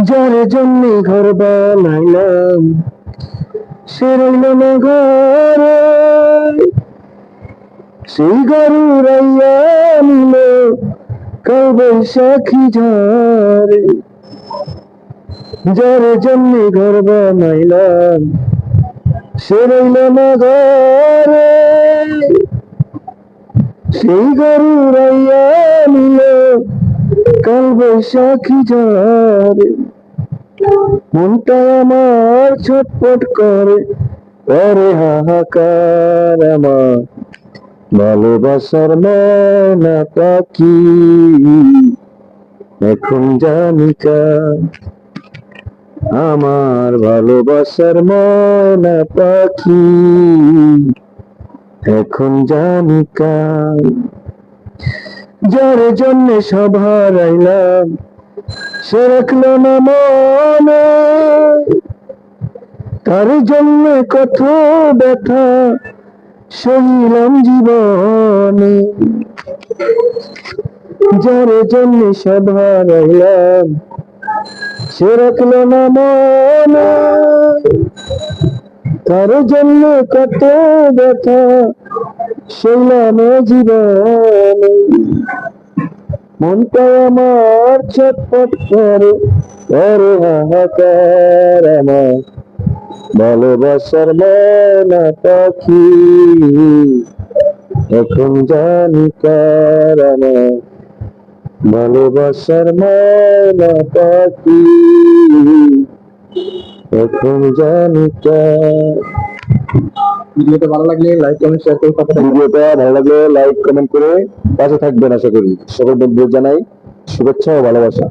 যার জন্য ঘর বানাইলাম সে রইল না ঘরে, সেই ঘর উড়াইয়া নিল কাল বৈশাখী ঝড়ে। যার জন্য ঘর বানাইলাম সে রইল না ঘরে, সেই ঘর উড়াইয়া নিল কাল বৈশাখী ঝড়ে। মনটা আমার ছটফট করে, করে হাহাকার আমার ভালোবাসার ময়না পাখি এখন জানি কার। আমার ভালোবাসার ময়না পাখি এখন জানি কার। যার জন্যে সব হারাইলাম সে রাখলো না মনে, তার জন্য কত ব্যথা সইলাম জীবনে। যার জন্য সব হারাইলাম সে রাখলো না মনে, তার জন্য কত ব্যথা সইলাম জীবনে। মনটা আমার ছটফট করে, করে হাহাকার আমার ভালোবাসার ময়না পাখি এখন জানি কার। আমার ভালোবাসার ময়না পাখি এখন জানি কার। ভিডিওটা ভালো লাগলে লাইক কমেন্ট শেয়ার করে কথা ভিডিওটা ভালো লাগলে লাইক কমেন্ট করে পাশে থাকবেন। আশা করি সকল বন্ধুদের জানাই শুভেচ্ছা ও ভালোবাসা।